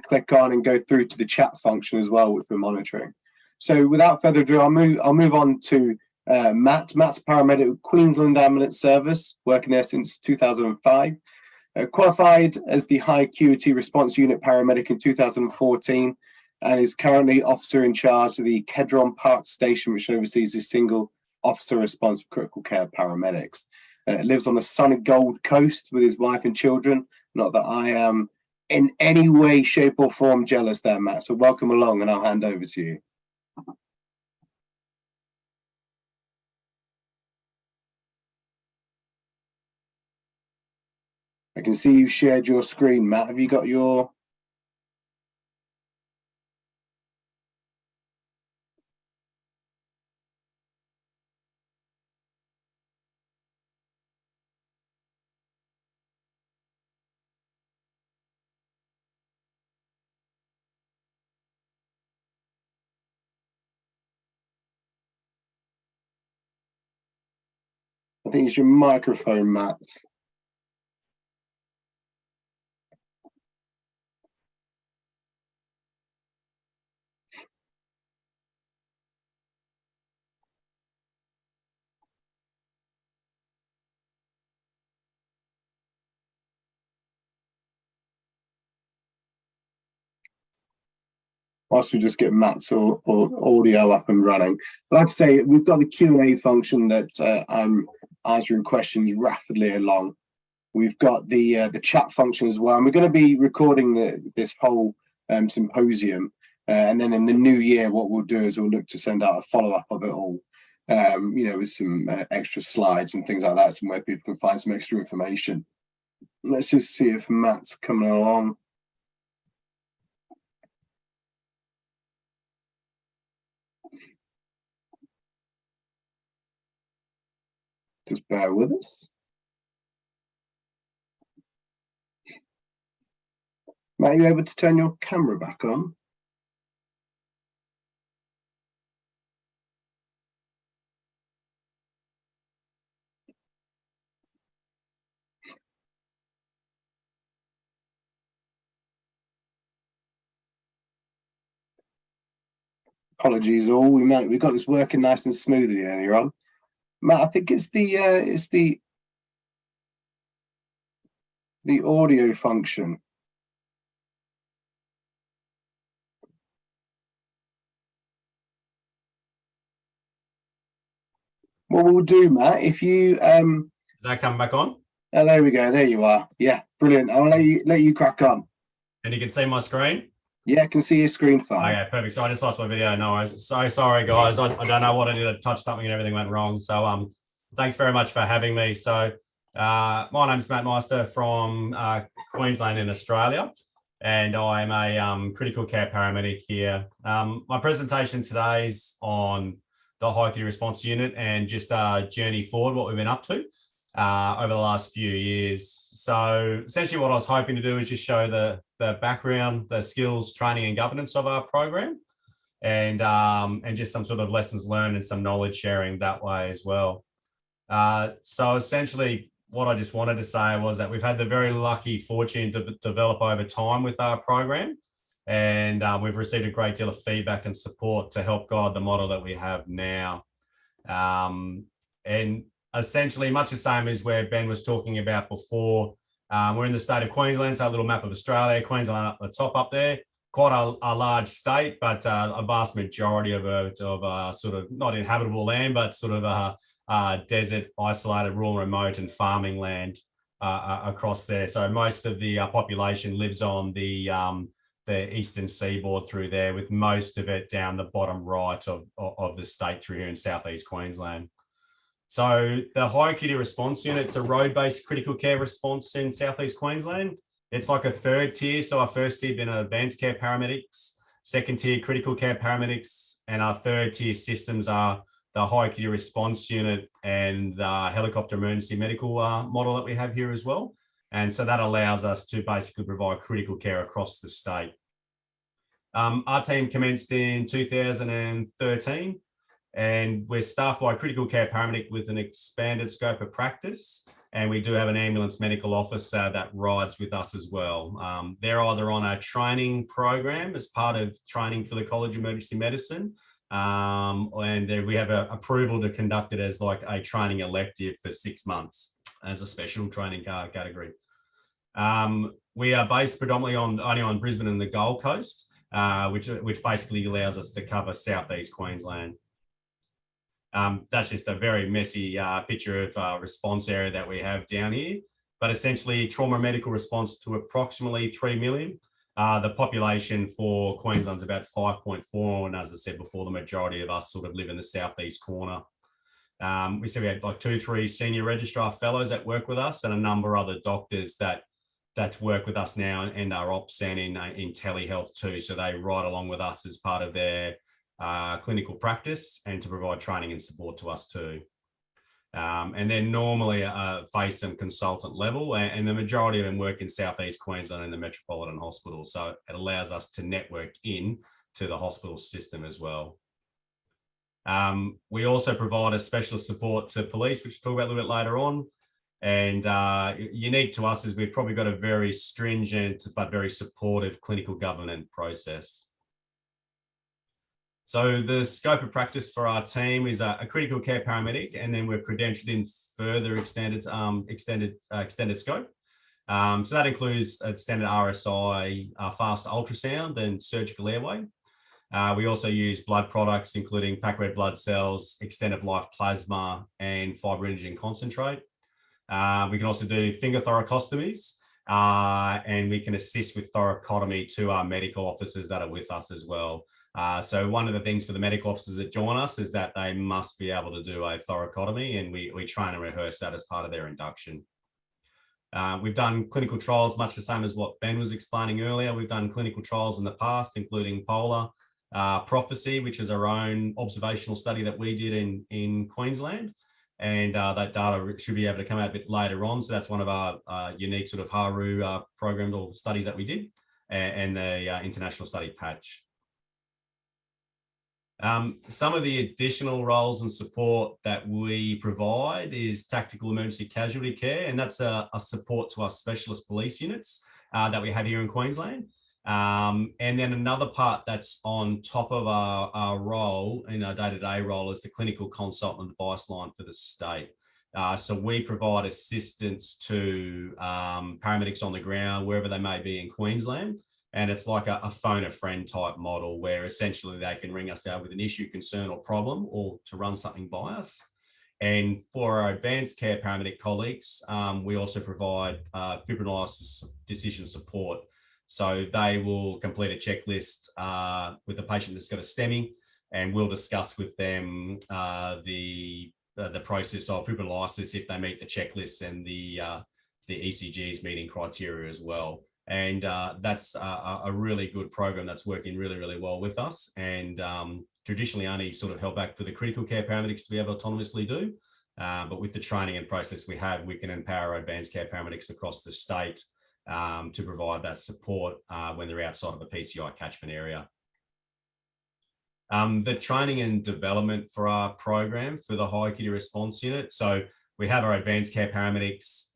click on and go through to the chat function as well, which we're monitoring. So without further ado, I'll move on to Matt. Matt's a paramedic with Queensland Ambulance Service, working there since 2005. Qualified as the High Acuity Response Unit paramedic in 2014, and is currently officer in charge of the Kedron Park Station, which oversees a single officer response for critical care paramedics. Lives on the sunny Gold Coast with his wife and children. Not that I am in any way, shape or form jealous there, Matt. So welcome along, and I'll hand over to you. I can see you've shared your screen, Matt. Have you got your... I think it's your microphone, Matt. Whilst we just get Matt's audio up and running. But like I say, we've got the Q&A function that I'm answering questions rapidly along. We've got the chat function as well, and we're going to be recording this whole symposium. And then in the new year, what we'll do is we'll look to send out a follow-up of it all, you know, with some extra slides and things like that, somewhere people can find some extra information. Let's just see if Matt's coming along. Just bear with us. Matt, are you able to turn your camera back on? Apologies all. We got this working nice and smoothly earlier on. Matt, I think it's the audio function. What we'll do, Matt, if you Is that coming back on? Oh, there we go. There you are. Yeah, brilliant. I'll let you crack on. And you can see my screen? Yeah, I can see your screen fine. Okay, perfect. So I just lost my video. No worries. So sorry, guys. I don't know what I did. I touched something and everything went wrong. So thanks very much for having me. So my name's Matt Meister from Queensland in Australia, and I'm a critical care paramedic here. My presentation today is on the High Acuity Response Unit and just journey forward, what we've been up to over the last few years. So essentially what I was hoping to do is just show the background, the skills, training and governance of our program, and just some sort of lessons learned and some knowledge sharing that way as well. So essentially what I just wanted to say was that we've had the very lucky fortune to develop over time with our program, and we've received a great deal of feedback and support to help guide the model that we have now. And essentially much the same as where Ben was talking about before. We're in the state of Queensland, so a little map of Australia, Queensland up the top up there, quite a large state, but a vast majority of it sort of not inhabitable land, but sort of desert, isolated, rural, remote and farming land across there. So most of the population lives on the eastern seaboard through there, with most of it down the bottom right of the state through here in southeast Queensland. So the High Acuity Response Unit, it's a road-based critical care response in southeast Queensland. It's like a third tier. So our first tier being advanced care paramedics, second tier critical care paramedics, and our third tier systems are the High Acuity Response Unit and the helicopter emergency medical model that we have here as well. And so that allows us to basically provide critical care across the state. Our team commenced in 2013. And we're staffed by a critical care paramedic with an expanded scope of practice. And we do have an ambulance medical officer that rides with us as well. They're either on a training program as part of training for the College of Emergency Medicine, and we have an approval to conduct it as like a training elective for 6 months as a special training category. We are based predominantly only on Brisbane and the Gold Coast, which basically allows us to cover southeast Queensland. That's just a very messy picture of response area that we have down here. But essentially, trauma medical response to approximately 3 million. The population for Queensland's about 5.4, and as I said before, the majority of us sort of live in the southeast corner. We said we had like 2-3 senior registrar fellows that work with us, and a number of other doctors that work with us now and are ops and in telehealth too. So they ride along with us as part of their clinical practice and to provide training and support to us too. And then normally face some consultant level, and the majority of them work in southeast Queensland and the Metropolitan Hospital. So it allows us to network in to the hospital system as well. We also provide a specialist support to police, which we'll talk about a little bit later on. And unique to us is we've probably got a very stringent but very supportive clinical governance process. So the scope of practice for our team is a critical care paramedic, and then we're credentialed in further extended scope. So that includes extended RSI, fast ultrasound, and surgical airway. We also use blood products, including packed red blood cells, extended life plasma, and fibrinogen concentrate. We can also do finger thoracostomies, and we can assist with thoracotomy to our medical officers that are with us as well. So one of the things for the medical officers that join us is that they must be able to do a thoracotomy, and we train and rehearse that as part of their induction. We've done clinical trials, much the same as what Ben was explaining earlier. We've done clinical trials in the past, including Polar, Prophecy, which is our own observational study that we did in Queensland. And that data should be able to come out a bit later on. So that's one of our unique sort of HARU program or studies that we did, and the international study patch. Some of the additional roles and support that we provide is tactical emergency casualty care, and that's a support to our specialist police units that we have here in Queensland. And then another part that's on top of our role, in our day-to-day role, is the clinical consultant advice line for the state. So we provide assistance to paramedics on the ground, wherever they may be in Queensland. And it's like a phone a friend type model, where essentially they can ring us out with an issue, concern, or problem, or to run something by us. And for our advanced care paramedic colleagues, we also provide fibrinolysis decision support. So they will complete a checklist with a patient that's got a STEMI, and we'll discuss with them the process of fibrinolysis if they meet the checklist and the ECGs meeting criteria as well. And that's a really good program that's working really, really well with us, and traditionally only sort of held back for the critical care paramedics to be able to autonomously do. But with the training and process we have, we can empower our advanced care paramedics across the state to provide that support when they're outside of the PCI catchment area. The training and development for our program for the high acuity response unit. So we have our advanced care paramedics,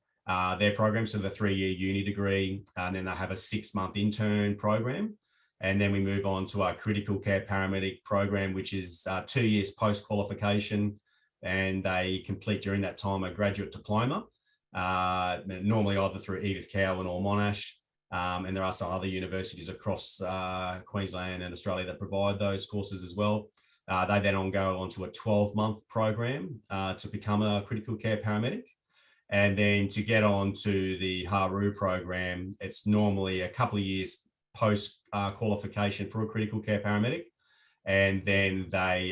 their program, so the 3-year uni degree, and then they have a 6-month intern program. And then we move on to our critical care paramedic program, which is 2 years post-qualification, and they complete during that time a graduate diploma, normally either through Edith Cowan or Monash. And there are some other universities across Queensland and Australia that provide those courses as well. They then go on to a 12-month program to become a critical care paramedic. And then to get on to the HARU program, it's normally a couple of years post qualification for a critical care paramedic. And then they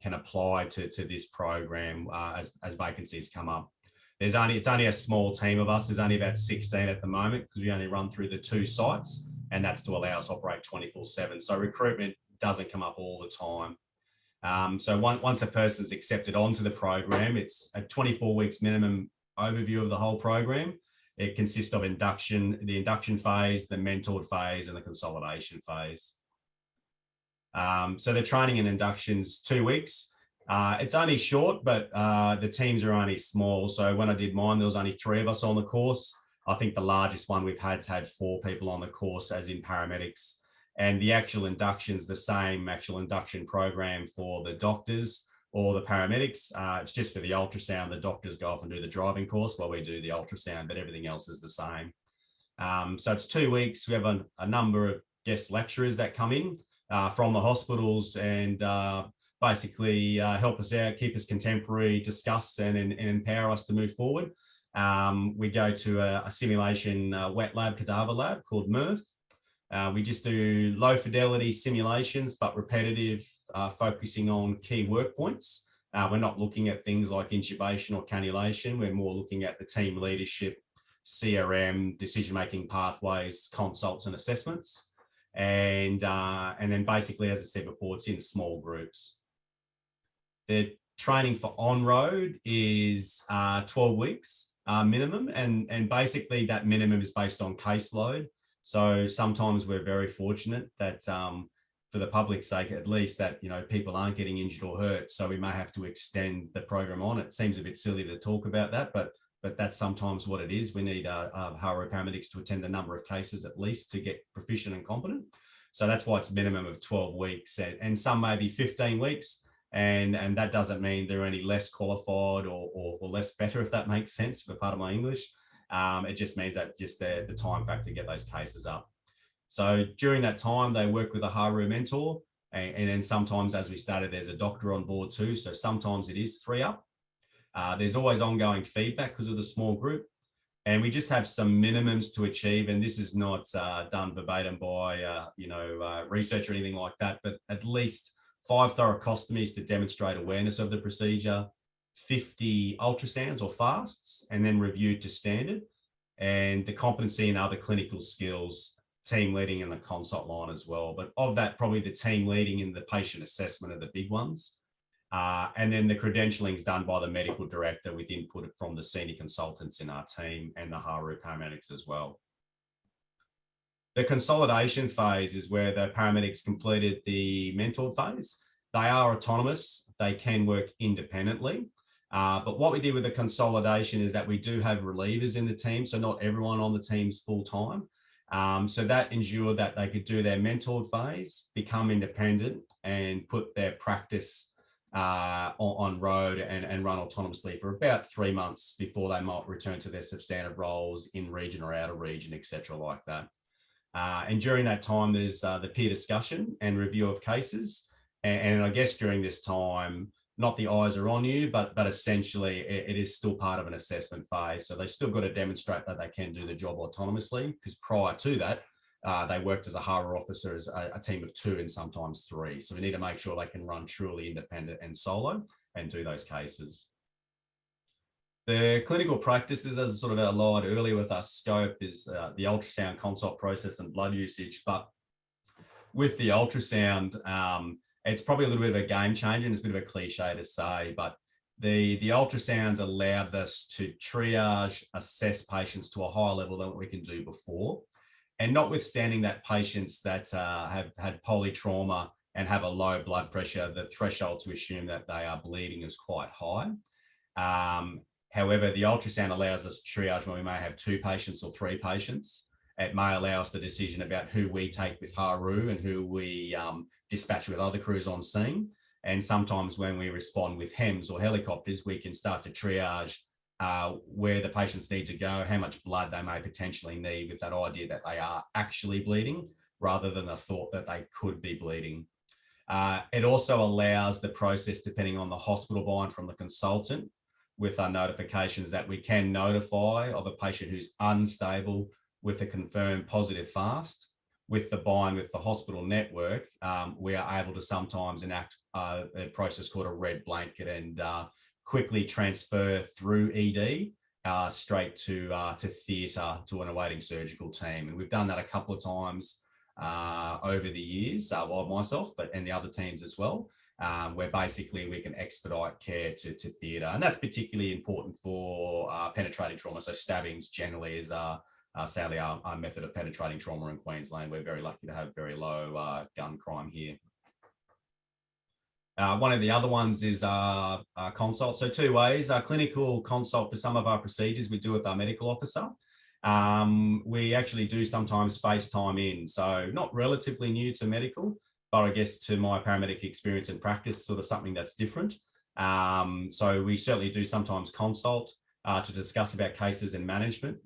can apply to this program as vacancies come up. It's only a small team of us. There's only about 16 at the moment, because we only run through the 2 sites, and that's to allow us to operate 24/7. So recruitment doesn't come up all the time. So once a person's accepted onto the program, it's a 24 weeks minimum overview of the whole program. It consists of the induction phase, the mentored phase, and the consolidation phase. So the training and induction's 2 weeks. It's only short, but the teams are only small. So when I did mine, there was only 3 of us on the course. I think the largest one we've had's had 4 people on the course, as in paramedics. And the actual induction's the same actual induction program for the doctors or the paramedics. It's just for the ultrasound. The doctors go off and do the driving course while we do the ultrasound, but everything else is the same. So it's 2 weeks. We have a number of guest lecturers that come in from the hospitals and basically help us out, keep us contemporary, discuss and empower us to move forward. We go to a simulation wet lab, cadaver lab called MRF. We just do low fidelity simulations, but repetitive, focusing on key work points. We're not looking at things like intubation or cannulation. We're more looking at the team leadership, CRM, decision-making pathways, consults and assessments. And then basically, as I said before, it's in small groups. The training for on-road is 12 weeks minimum. And basically that minimum is based on caseload. So sometimes we're very fortunate that for the public's sake, at least, that, you know, people aren't getting injured or hurt. So we may have to extend the program on. It seems a bit silly to talk about that, but that's sometimes what it is. We need HARU paramedics to attend a number of cases at least to get proficient and competent. So that's why it's a minimum of 12 weeks and some may be 15 weeks. And that doesn't mean they're any less qualified or less better, if that makes sense for part of my English. It just means that just the time factor to get those cases up. So during that time, they work with a HARU mentor. And then sometimes, as we stated, there's a doctor on board too. So sometimes it is 3 up. There's always ongoing feedback because of the small group. And we just have some minimums to achieve. And this is not done verbatim by, research or anything like that, but at least 5 thoracostomies to demonstrate awareness of the procedure, 50 ultrasounds or fasts, and then reviewed to standard, and the competency and other clinical skills, team leading in the consult line as well. But of that, probably the team leading and the patient assessment are the big ones. And then the credentialing is done by the medical director with input from the senior consultants in our team and the HARU paramedics as well. The consolidation phase is where the paramedics completed the mentored phase. They are autonomous. They can work independently. But what we did with the consolidation is that we do have relievers in the team. So not everyone on the team's full time. So that ensured that they could do their mentored phase, become independent and put their practice on road and run autonomously for about 3 months before they might return to their substantive roles in region or out of region, etc., like that. And during that time, there's the peer discussion and review of cases. And I guess during this time, not the eyes are on you, but essentially it is still part of an assessment phase. So they still got to demonstrate that they can do the job autonomously, because prior to that, they worked as a HARU officer as a team of 2 and sometimes 3. So we need to make sure they can run truly independent and solo and do those cases. The clinical practices, as sort of outlined earlier with our scope, is the ultrasound consult process and blood usage. But with the ultrasound, it's probably a little bit of a game changer, and it's a bit of a cliche to say, but the ultrasounds allowed us to triage, assess patients to a higher level than what we can do before. And notwithstanding that patients that have had polytrauma and have a low blood pressure, the threshold to assume that they are bleeding is quite high. However, the ultrasound allows us to triage when we may have 2 patients or 3 patients. It may allow us the decision about who we take with HARU and who we dispatch with other crews on scene. And sometimes when we respond with HEMS or helicopters, we can start to triage where the patients need to go, how much blood they may potentially need, with that idea that they are actually bleeding rather than the thought that they could be bleeding. It also allows the process, depending on the hospital bind from the consultant, with our notifications that we can notify of a patient who's unstable with a confirmed positive fast. With the bind with the hospital network, we are able to sometimes enact a process called a red blanket and quickly transfer through ED straight to theatre to an awaiting surgical team. And we've done that a couple of times over the years, well, myself, and the other teams as well, where basically we can expedite care to theatre. And that's particularly important for penetrating trauma. So stabbings generally is sadly our method of penetrating trauma in Queensland. We're very lucky to have very low gun crime here. One of the other ones is consult. So 2 ways, clinical consult for some of our procedures we do with our medical officer. We actually do sometimes FaceTime in. So not relatively new to medical, but I guess to my paramedic experience and practice, sort of something that's different. So we certainly do sometimes consult to discuss about cases and management.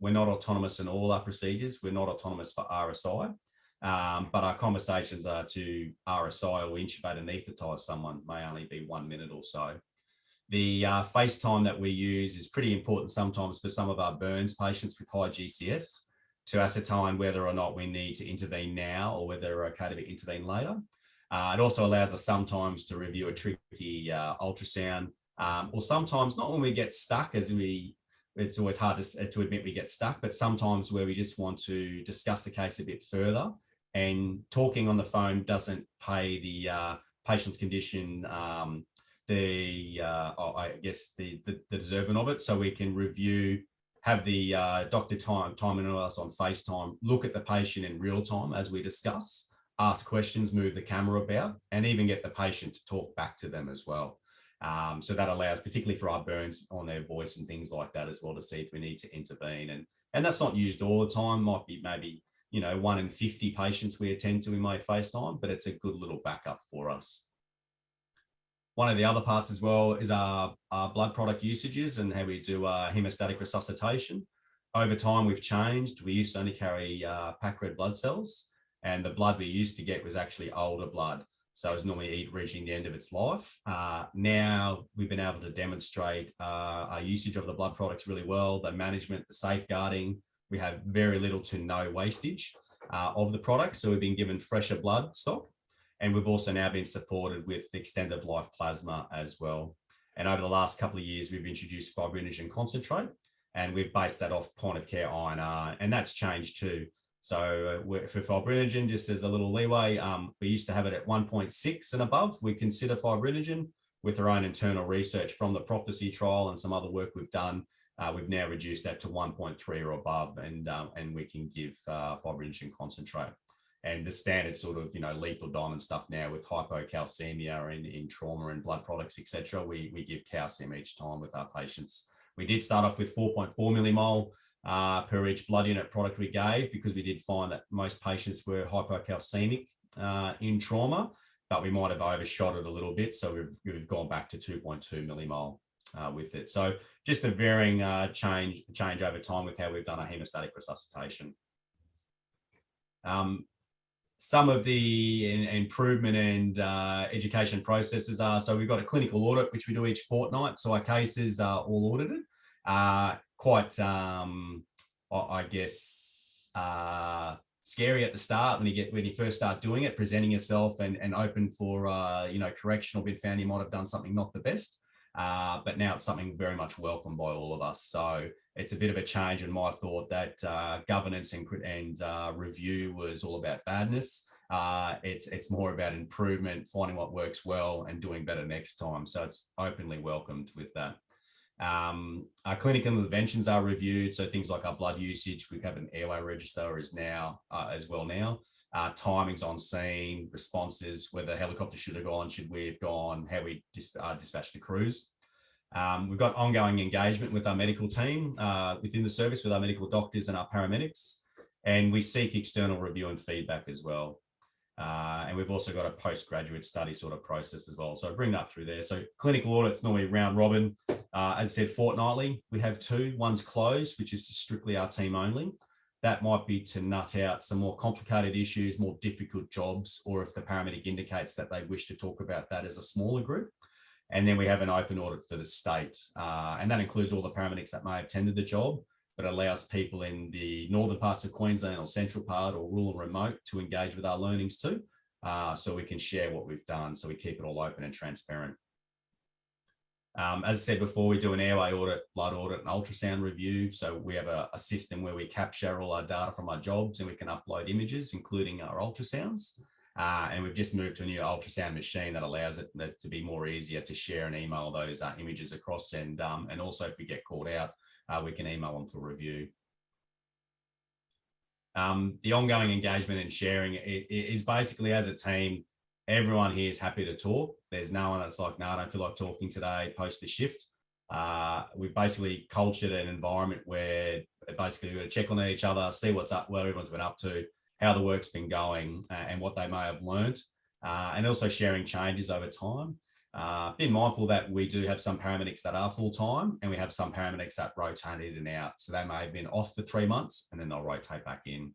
We're not autonomous in all our procedures. We're not autonomous for RSI. But our conversations are to RSI or intubate and anaesthetize someone, may only be 1 minute or so. The FaceTime that we use is pretty important sometimes for some of our burns patients with high GCS to ascertain whether or not we need to intervene now or whether they're okay to intervene later. It also allows us sometimes to review a tricky ultrasound, or sometimes not when we get stuck, it's always hard to admit we get stuck, but sometimes where we just want to discuss the case a bit further, and talking on the phone doesn't pay the patient's condition the deserving of it. So we can review, have the doctor time in us on FaceTime, look at the patient in real time as we discuss, ask questions, move the camera about, and even get the patient to talk back to them as well. So that allows, particularly for our burns, on their voice and things like that as well, to see if we need to intervene. And that's not used all the time. Might be maybe 1 in 50 patients we attend to in my FaceTime, but it's a good little backup for us. One of the other parts as well is our blood product usages and how we do hemostatic resuscitation. Over time, we've changed. We used to only carry packed red blood cells, and the blood we used to get was actually older blood. So it's normally reaching the end of its life. Now we've been able to demonstrate our usage of the blood products really well, the management, the safeguarding. We have very little to no wastage of the product. So we've been given fresher blood stock. And we've also now been supported with extended life plasma as well. And over the last couple of years, we've introduced fibrinogen concentrate, and we've based that off point of care INR, and that's changed too. So for fibrinogen, just as a little leeway, we used to have it at 1.6 and above. We consider fibrinogen. With our own internal research from the prophecy trial and some other work we've done, we've now reduced that to 1.3 or above, and we can give fibrinogen concentrate. And the standard sort of, lethal diamond stuff now with hypocalcemia in trauma and blood products, etc. We give calcium each time with our patients. We did start off with 4.4 millimole per each blood unit product we gave, because we did find that most patients were hypocalcemic in trauma, but we might have overshot it a little bit. So we've gone back to 2.2 millimole with it. So just a varying change over time with how we've done our hemostatic resuscitation. Some of the improvement and education processes are, so we've got a clinical audit, which we do each fortnight. So our cases are all audited. Quite, I guess, scary at the start when you first start doing it, presenting yourself and open for, correction, or been found you might have done something not the best. But now it's something very much welcomed by all of us. So it's a bit of a change in my thought that governance and review was all about badness. It's more about improvement, finding what works well and doing better next time. So it's openly welcomed with that. Our clinical interventions are reviewed. So things like our blood usage, we have an airway register as well now. Timings on scene, responses, whether the helicopter should have gone, should we have gone, how we dispatch the crews. We've got ongoing engagement with our medical team within the service, with our medical doctors and our paramedics, and we seek external review and feedback as well. And we've also got a postgraduate study sort of process as well. So I bring that through there. So clinical audits normally round robin. As I said, fortnightly, we have 2. One's closed, which is strictly our team only. That might be to nut out some more complicated issues, more difficult jobs, or if the paramedic indicates that they wish to talk about that as a smaller group. And then we have an open audit for the state. And that includes all the paramedics that may have tended the job, but allows people in the northern parts of Queensland or central part or rural and remote to engage with our learnings too. So we can share what we've done. So we keep it all open and transparent. As I said before, we do an airway audit, blood audit, and ultrasound review. So we have a system where we capture all our data from our jobs and we can upload images, including our ultrasounds. And we've just moved to a new ultrasound machine that allows it to be more easier to share and email those images across. And also if we get called out, we can email them for review. The ongoing engagement and sharing is basically, as a team, everyone here is happy to talk. There's no one that's like, no, I don't feel like talking today, post the shift. We've basically cultured an environment where basically we're going to check on each other, see what's up, what everyone's been up to, how the work's been going, and what they may have learned, and also sharing changes over time. Being mindful that we do have some paramedics that are full-time, and we have some paramedics that rotate in and out. So they may have been off for 3 months and then they'll rotate back in.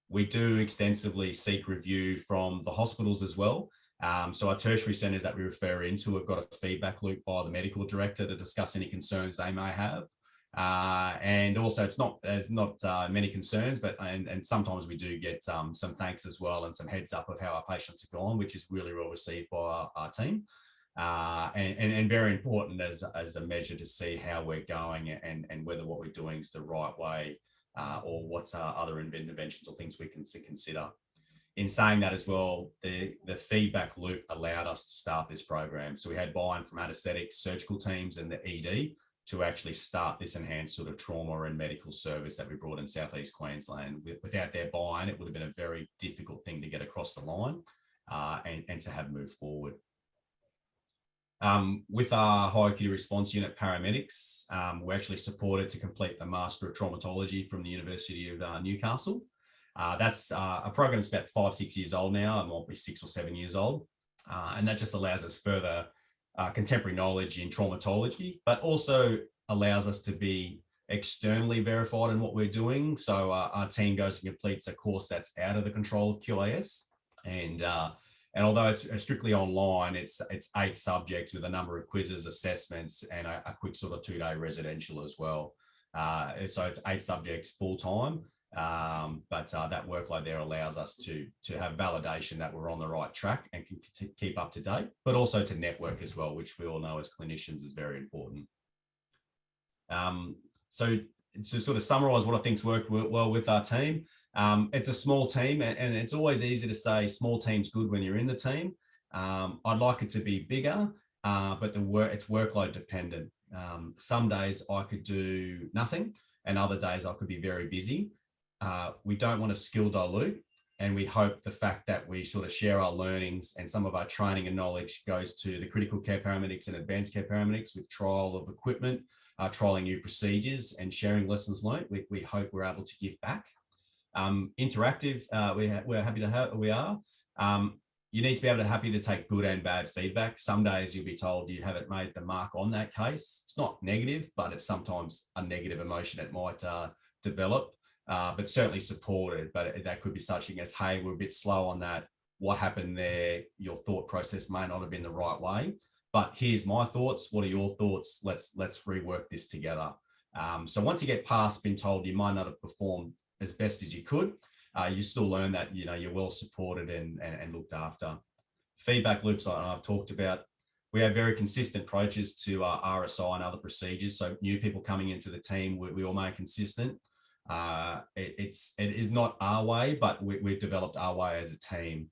We do extensively seek review from the hospitals as well. So our tertiary centres that we refer into have got a feedback loop via the medical director to discuss any concerns they may have. And also it's not many concerns, but and sometimes we do get some thanks as well and some heads up of how our patients have gone, which is really well received by our team. And very important as a measure to see how we're going and whether what we're doing is the right way, or what's other interventions or things we can consider. In saying that as well, the feedback loop allowed us to start this program. So we had buy-in from anaesthetics, surgical teams and the ED to actually start this enhanced sort of trauma and medical service that we brought in Southeast Queensland. Without their buy-in, it would have been a very difficult thing to get across the line and to have moved forward. With our high acuity response unit paramedics, we're actually supported to complete the Master of Traumatology from the University of Newcastle. That's a program that's about 5-6 years old now, and might be 6 or 7 years old. And that just allows us further contemporary knowledge in traumatology, but also allows us to be externally verified in what we're doing. So our team goes and completes a course that's out of the control of QAS. And although it's strictly online, it's 8 subjects with a number of quizzes, assessments, and a quick sort of 2-day residential as well. So it's 8 subjects full time. But that workload there allows us to have validation that we're on the right track and can keep up to date, but also to network as well, which we all know as clinicians is very important. So to sort of summarize what I think's worked well with our team, it's a small team, and it's always easy to say small team's good when you're in the team. I'd like it to be bigger, but it's workload dependent. Some days I could do nothing, and other days I could be very busy. We don't want to skill dilute, and we hope the fact that we sort of share our learnings and some of our training and knowledge goes to the critical care paramedics and advanced care paramedics with trial of equipment, trialing new procedures and sharing lessons learned. We hope we're able to give back. Interactive, we're happy to have, we are. You need to be happy to take good and bad feedback. Some days you'll be told you haven't made the mark on that case. It's not negative, but it's sometimes a negative emotion it might develop. But certainly supported. But that could be such thing as, hey, we're a bit slow on that. What happened there? Your thought process may not have been the right way, but here's my thoughts. What are your thoughts? Let's rework this together. So once you get past being told you might not have performed as best as you could, you still learn that, you know, you're well supported and looked after. Feedback loops I've talked about. We have very consistent approaches to RSI and other procedures. So new people coming into the team, we all make consistent. It is not our way, but we've developed our way as a team.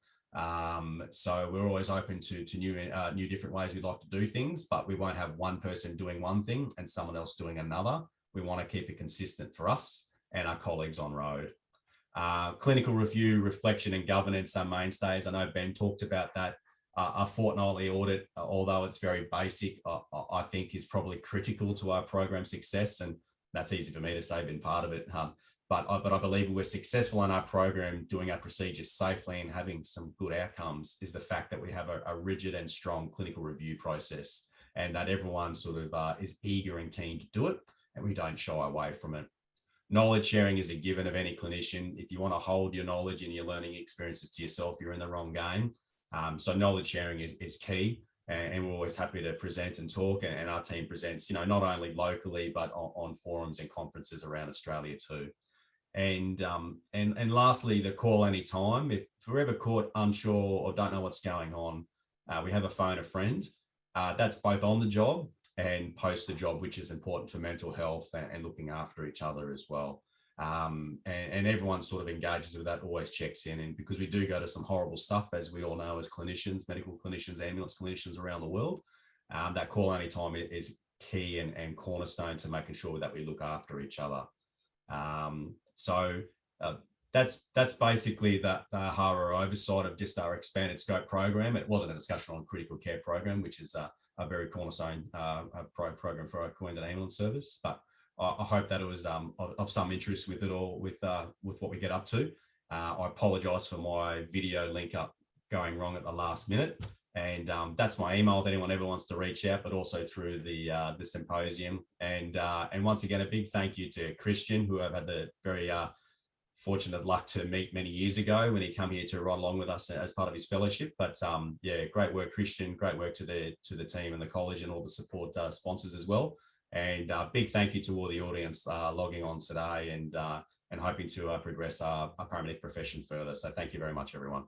So we're always open to new different ways we'd like to do things, but we won't have one person doing one thing and someone else doing another. We want to keep it consistent for us and our colleagues on road. Clinical review, reflection and governance are mainstays. I know Ben talked about that. Our fortnightly audit, although it's very basic, I think is probably critical to our program success, and that's easy for me to say, been part of it. But I believe we're successful in our program, doing our procedures safely and having some good outcomes, is the fact that we have a rigid and strong clinical review process, and that everyone sort of is eager and keen to do it, and we don't shy away from it. Knowledge sharing is a given of any clinician. If you want to hold your knowledge and your learning experiences to yourself, you're in the wrong game. So knowledge sharing is key. And we're always happy to present and talk, and our team presents, you know, not only locally but on forums and conferences around Australia too. And lastly, the call anytime. If we're ever caught unsure or don't know what's going on, we have a phone a friend. That's both on the job and post the job, which is important for mental health and looking after each other as well. And everyone sort of engages with that, always checks in. And because we do go to some horrible stuff, as we all know, as clinicians, medical clinicians, ambulance clinicians around the world, that call anytime is key and cornerstone to making sure that we look after each other. So that's basically the HARU oversight of just our expanded scope program. It wasn't a discussion on critical care program, which is a very cornerstone program for our Queensland ambulance service. But I hope that it was of some interest with it all, with what we get up to. I apologise for my video link up going wrong at the last minute. And that's my email if anyone ever wants to reach out, but also through the symposium. And once again, a big thank you to Christian, who I've had the very fortunate luck to meet many years ago when he came here to ride along with us as part of his fellowship. But yeah, great work, Christian. Great work to the team and the college and all the support sponsors as well. And big thank you to all the audience logging on today and hoping to progress our paramedic profession further. So thank you very much, everyone.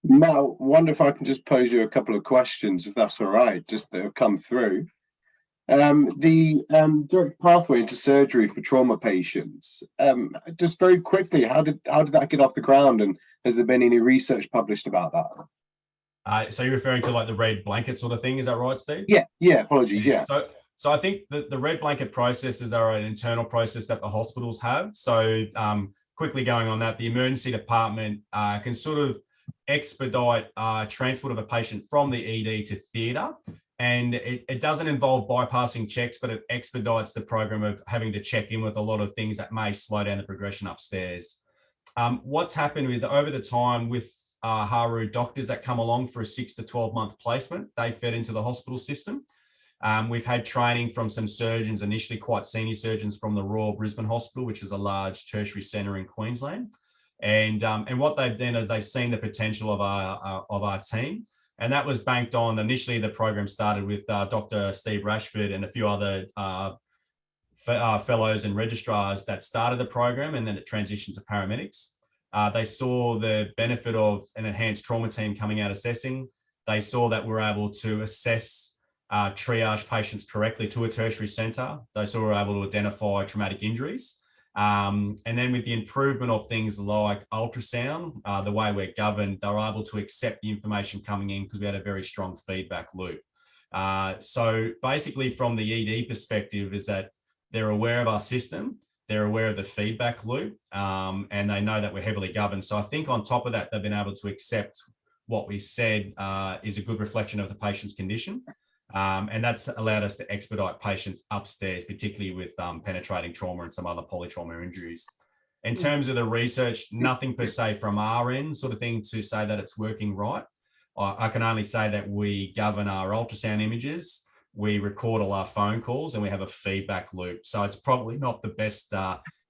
Matt, I wonder if I can just pose you a couple of questions, if that's all right, just that have come through. The direct pathway into surgery for trauma patients. Just very quickly, how did that get off the ground, and has there been any research published about that? So you're referring to like the red blanket sort of thing, is that right, Steve? Yeah. Apologies. Yeah. So I think the red blanket processes are an internal process that the hospitals have. So quickly going on that, the emergency department can sort of expedite transport of a patient from the ED to theatre. And it doesn't involve bypassing checks, but it expedites the program of having to check in with a lot of things that may slow down the progression upstairs. What's happened with over the time with HARU doctors that come along for a 6 to 12 month placement, they fed into the hospital system. We've had training from some surgeons, initially quite senior surgeons from the Royal Brisbane Hospital, which is a large tertiary centre in Queensland. And what they've done is they've seen the potential of our team. And that was banked on. Initially, the program started with Dr. Steve Rashford and a few other fellows and registrars that started the program, and then it transitioned to paramedics. They saw the benefit of an enhanced trauma team coming out assessing. They saw that we're able to assess triage patients correctly to a tertiary centre. They saw we're able to identify traumatic injuries. And then with the improvement of things like ultrasound, the way we're governed, they're able to accept the information coming in because we had a very strong feedback loop. So basically from the ED perspective is that they're aware of our system, they're aware of the feedback loop, and they know that we're heavily governed. So I think on top of that, they've been able to accept what we said is a good reflection of the patient's condition. And that's allowed us to expedite patients upstairs, particularly with penetrating trauma and some other polytrauma injuries. In terms of the research, nothing per se from our end sort of thing to say that it's working right. I can only say that we govern our ultrasound images, we record all our phone calls, and we have a feedback loop. So it's probably not the best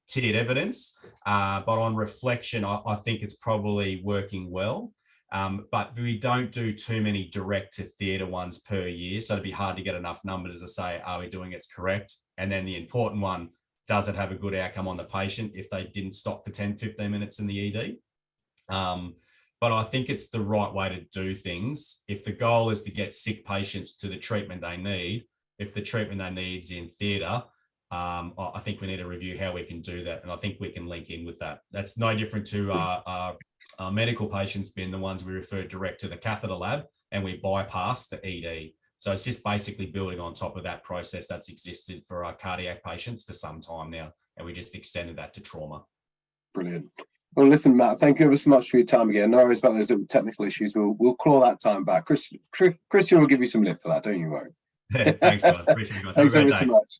tiered evidence, but on reflection, I think it's probably working well. But we don't do too many direct to theatre ones per year. So it'd be hard to get enough numbers to say, are we doing it's correct? And then the important one, does it have a good outcome on the patient if they didn't stop for 10, 15 minutes in the ED? But I think it's the right way to do things. If the goal is to get sick patients to the treatment they need, if the treatment they need is in theatre, I think we need to review how we can do that. And I think we can link in with that. That's no different to our medical patients being the ones we refer direct to the catheter lab, and we bypass the ED. So it's just basically building on top of that process that's existed for our cardiac patients for some time now. And we just extended that to trauma. Brilliant. Well, listen, Matt, thank you ever so much for your time again. No worries about those technical issues. We'll claw that time back. Christian will give you some lip for that, don't you worry. Thanks, guys. Appreciate it. Thanks ever so much.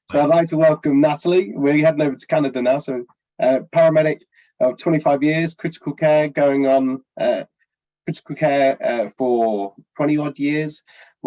So I'd like to welcome Natalie. We're heading over to Canada now. So paramedic of 25 years, critical care, going on critical care for 20 odd years.